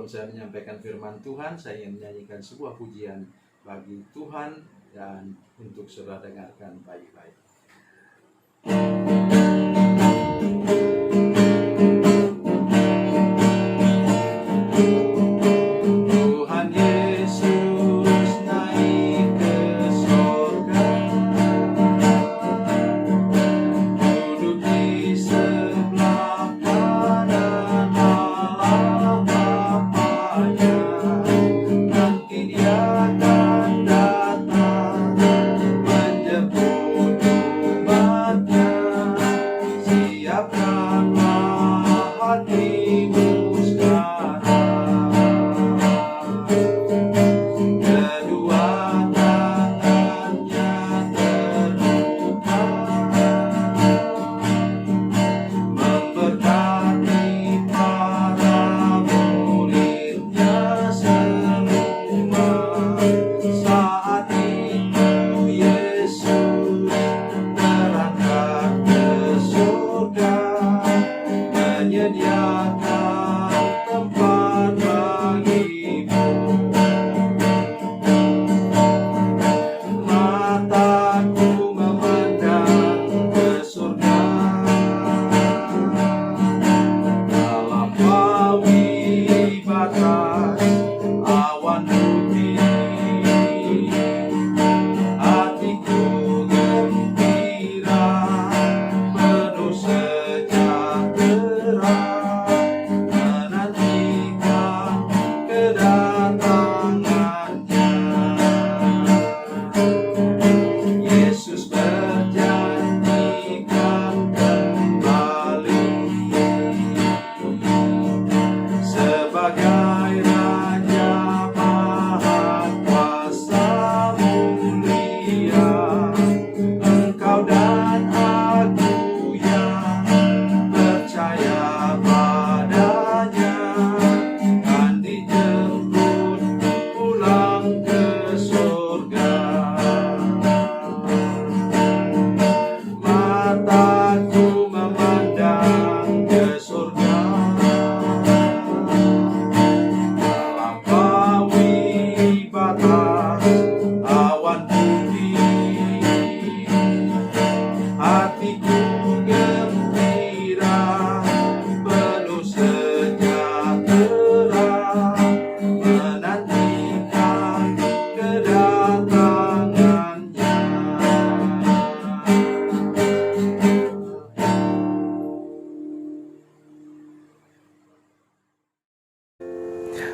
sebelum saya menyampaikan firman Tuhan, saya ingin menyanyikan sebuah pujian bagi Tuhan dan untuk saudara dengarkan baik-baik.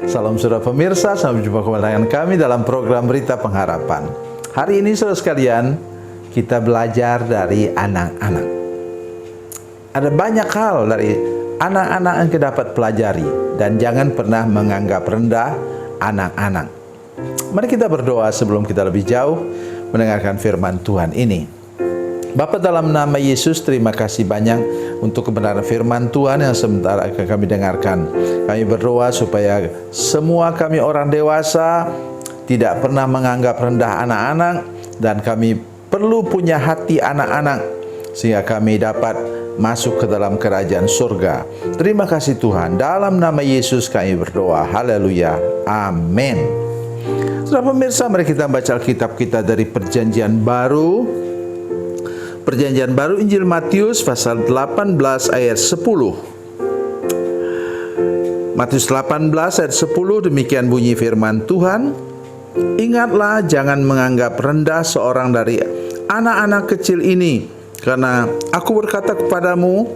Salam saudara pemirsa, sampai jumpa kembali dengan kami dalam program Berita Pengharapan. Hari ini saudara sekalian, kita belajar dari anak-anak. Ada banyak hal dari anak-anak yang kita dapat pelajari, dan jangan pernah menganggap rendah anak-anak. Mari kita berdoa sebelum kita lebih jauh mendengarkan firman Tuhan ini. Bapa, dalam nama Yesus, terima kasih banyak untuk kebenaran firman Tuhan yang sebentar akan kami dengarkan. Kami berdoa supaya semua kami orang dewasa tidak pernah menganggap rendah anak-anak, dan kami perlu punya hati anak-anak sehingga kami dapat masuk ke dalam kerajaan surga. Terima kasih Tuhan, dalam nama Yesus kami berdoa. Haleluya, amin. Saudara pemirsa, mari kita baca Alkitab kita dari Perjanjian Baru. Perjanjian Baru Injil Matius pasal 18 ayat 10. Matius 18 ayat 10, demikian bunyi firman Tuhan. Ingatlah, jangan menganggap rendah seorang dari anak-anak kecil ini, karena aku berkata kepadamu,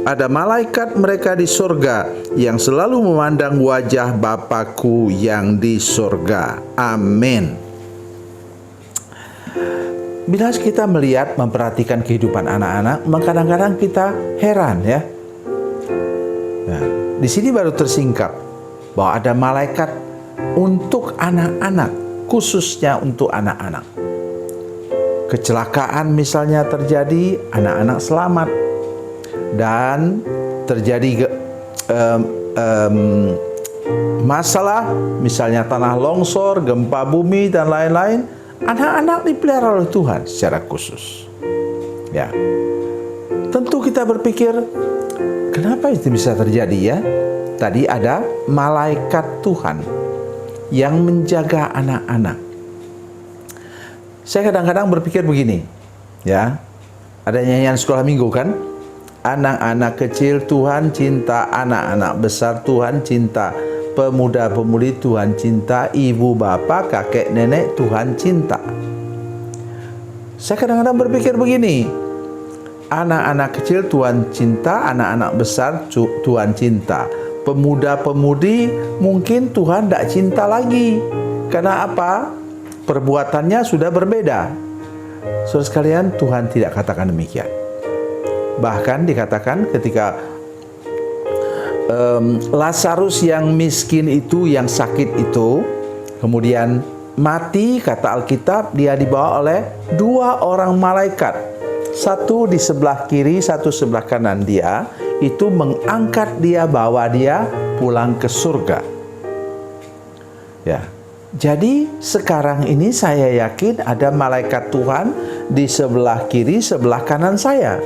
ada malaikat mereka di surga yang selalu memandang wajah Bapa-Ku yang di surga. Amin. Bila kita melihat, memperhatikan kehidupan anak-anak, kadang-kadang kita heran ya. Nah, di sini baru tersingkap bahwa ada malaikat untuk anak-anak, khususnya untuk anak-anak. Kecelakaan misalnya terjadi, anak-anak selamat, dan terjadi masalah, misalnya tanah longsor, gempa bumi dan lain-lain. Anak-anak dipelihara oleh Tuhan secara khusus. Ya, tentu kita berpikir, kenapa itu bisa terjadi ya? tadi ada malaikat Tuhan yang menjaga anak-anak. Saya kadang-kadang berpikir begini, ya, ada nyanyian sekolah minggu kan? Anak-anak kecil Tuhan cinta, anak-anak besar Tuhan cinta, pemuda-pemudi Tuhan cinta, ibu bapak kakek nenek Tuhan cinta. Saya kadang-kadang berpikir begini, anak-anak kecil Tuhan cinta, anak-anak besar Tuhan cinta, pemuda-pemudi mungkin Tuhan tidak cinta lagi. Karena apa? Perbuatannya sudah berbeda. Saudara sekalian, Tuhan tidak katakan demikian. Bahkan dikatakan ketika Lazarus yang miskin itu, yang sakit itu, kemudian mati, kata Alkitab, dia dibawa oleh 2 orang malaikat. Satu di sebelah kiri, satu sebelah kanan dia, itu mengangkat dia, bawa dia pulang ke surga. Ya. Jadi sekarang ini saya yakin ada malaikat Tuhan di sebelah kiri, sebelah kanan saya.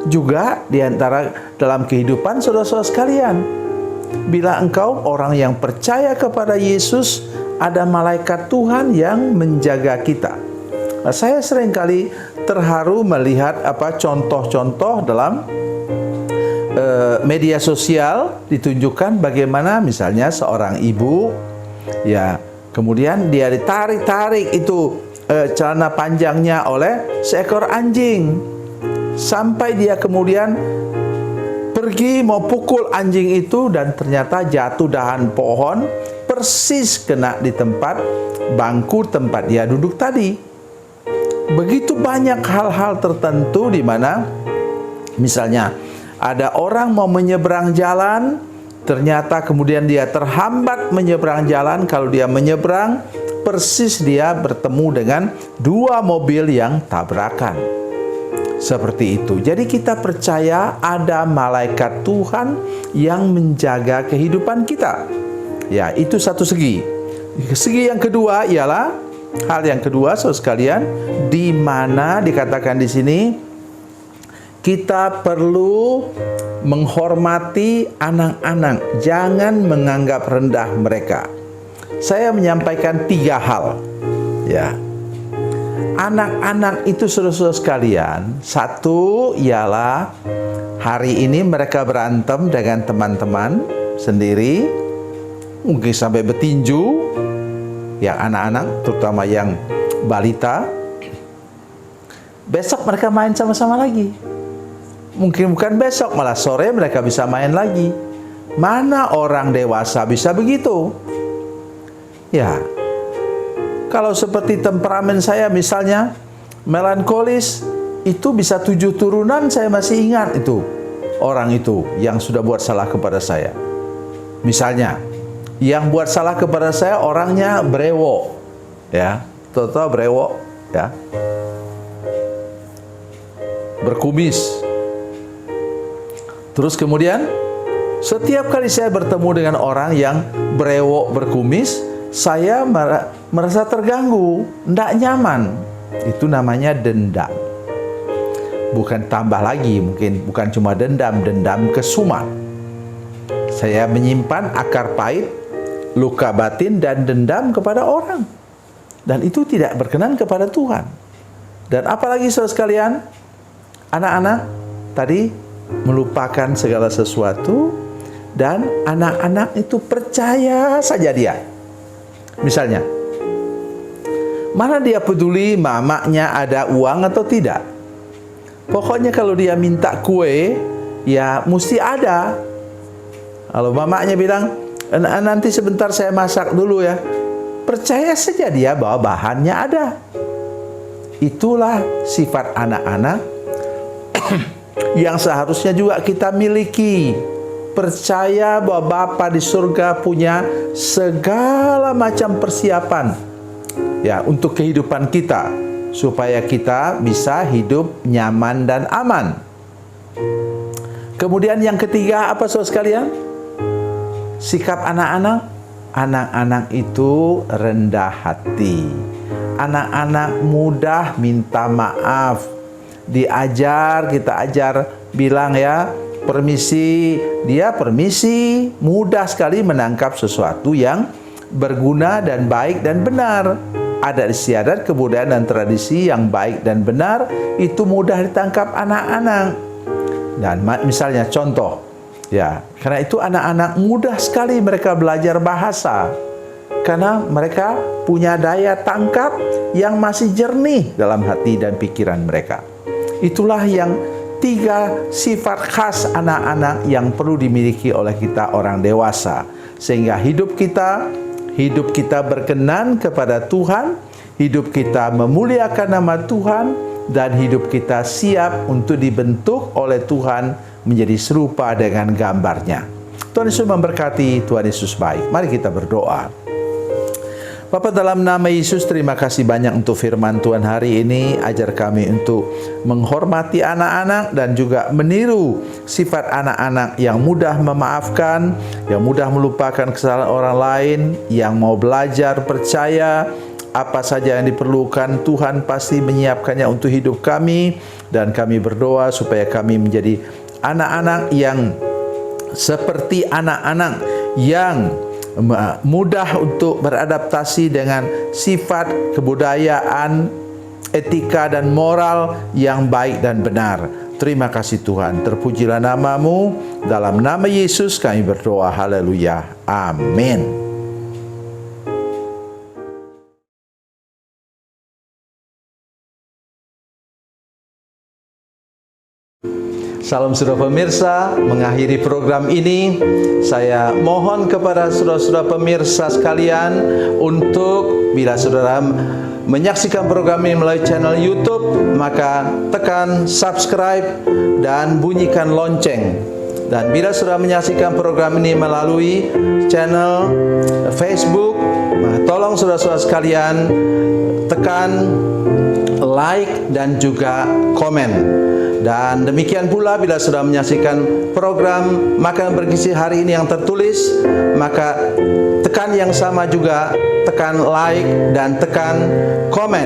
Juga di antara dalam kehidupan saudara-saudara sekalian. Bila engkau orang yang percaya kepada Yesus, ada malaikat Tuhan yang menjaga kita. Nah, saya seringkali terharu melihat contoh-contoh dalam media sosial, ditunjukkan bagaimana misalnya seorang ibu, ya, kemudian dia ditarik-tarik itu celana panjangnya oleh seekor anjing. Sampai dia kemudian pergi mau pukul anjing itu, dan ternyata jatuh dahan pohon persis kena di tempat bangku tempat dia duduk tadi. Begitu banyak hal-hal tertentu di mana misalnya ada orang mau menyeberang jalan, ternyata kemudian dia terhambat menyeberang jalan. Kalau dia menyeberang, persis dia bertemu dengan 2 mobil yang tabrakan. Seperti itu. Jadi kita percaya ada malaikat Tuhan yang menjaga kehidupan kita. Ya, itu satu segi. Segi yang kedua ialah, hal yang kedua saudara sekalian, di mana dikatakan di sini kita perlu menghormati anak-anak, jangan menganggap rendah mereka. Saya menyampaikan 3 hal. Ya. Anak-anak itu saudara-saudara sekalian, satu ialah hari ini mereka berantem dengan teman-teman sendiri, mungkin sampai bertinju, yang anak-anak, terutama yang balita. Besok mereka main sama-sama lagi. Mungkin bukan besok, malah sore mereka bisa main lagi. Mana orang dewasa bisa begitu? Ya, kalau seperti temperamen saya misalnya, melankolis, itu bisa 7 turunan saya masih ingat itu. Orang itu yang sudah buat salah kepada saya. Misalnya, yang buat salah kepada saya orangnya brewok. Ya, tahu brewok, ya. Berkumis. Terus kemudian, setiap kali saya bertemu dengan orang yang brewok berkumis, saya merasa terganggu, tidak nyaman. Itu namanya dendam. Bukan tambah lagi, mungkin bukan cuma dendam, dendam kesumat. Saya menyimpan akar pahit, luka batin, dan dendam kepada orang. Dan itu tidak berkenan kepada Tuhan. Dan apalagi saudara sekalian, anak-anak tadi melupakan segala sesuatu, dan anak-anak itu percaya saja dia. Misalnya, mana dia peduli mamanya ada uang atau tidak? Pokoknya kalau dia minta kue, ya mesti ada. Kalau mamanya bilang, nanti sebentar saya masak dulu ya, percaya saja dia bahwa bahannya ada. Itulah sifat anak-anak yang seharusnya juga kita miliki. Percaya bahwa Bapa di surga punya segala macam persiapan, ya, untuk kehidupan kita, supaya kita bisa hidup nyaman dan aman. Kemudian yang ketiga apa saudara sekalian? Sikap anak-anak. Anak-anak itu rendah hati. Anak-anak mudah minta maaf. Diajar, kita ajar, bilang ya, permisi, dia permisi, mudah sekali menangkap sesuatu yang berguna dan baik dan benar. Adat istiadat, kebudayaan dan tradisi yang baik dan benar itu mudah ditangkap anak-anak. Dan misalnya contoh, ya, karena itu anak-anak mudah sekali mereka belajar bahasa. Karena mereka punya daya tangkap yang masih jernih dalam hati dan pikiran mereka. Itulah yang 3 sifat khas anak-anak yang perlu dimiliki oleh kita orang dewasa. Sehingga hidup kita berkenan kepada Tuhan, hidup kita memuliakan nama Tuhan, dan hidup kita siap untuk dibentuk oleh Tuhan menjadi serupa dengan gambarnya. Tuhan Yesus memberkati, Tuhan Yesus baik. Mari kita berdoa. Bapa, dalam nama Yesus, terima kasih banyak untuk firman Tuhan hari ini. Ajar kami untuk menghormati anak-anak dan juga meniru sifat anak-anak yang mudah memaafkan, yang mudah melupakan kesalahan orang lain, yang mau belajar, percaya apa saja yang diperlukan, Tuhan pasti menyiapkannya untuk hidup kami. Dan kami berdoa supaya kami menjadi anak-anak yang seperti anak-anak yang mudah untuk beradaptasi dengan sifat, kebudayaan, etika dan moral yang baik dan benar. Terima kasih Tuhan, terpujilah nama-Mu. Dalam nama Yesus kami berdoa, haleluya, amin. Salam saudara pemirsa, mengakhiri program ini saya mohon kepada saudara-saudara pemirsa sekalian untuk bila saudara menyaksikan program ini melalui channel YouTube, maka tekan subscribe dan bunyikan lonceng. Dan bila saudara menyaksikan program ini melalui channel Facebook, tolong saudara-saudara sekalian tekan like dan juga komen. Dan demikian pula bila sudah menyaksikan program Makan Bergizi hari ini yang tertulis, maka tekan yang sama juga, tekan like dan tekan komen.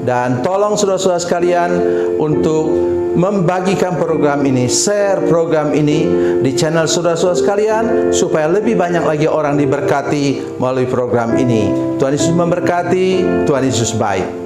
Dan tolong saudara-saudara sekalian untuk membagikan program ini, share program ini di channel saudara-saudara sekalian, supaya lebih banyak lagi orang diberkati melalui program ini. Tuhan Yesus memberkati, Tuhan Yesus baik.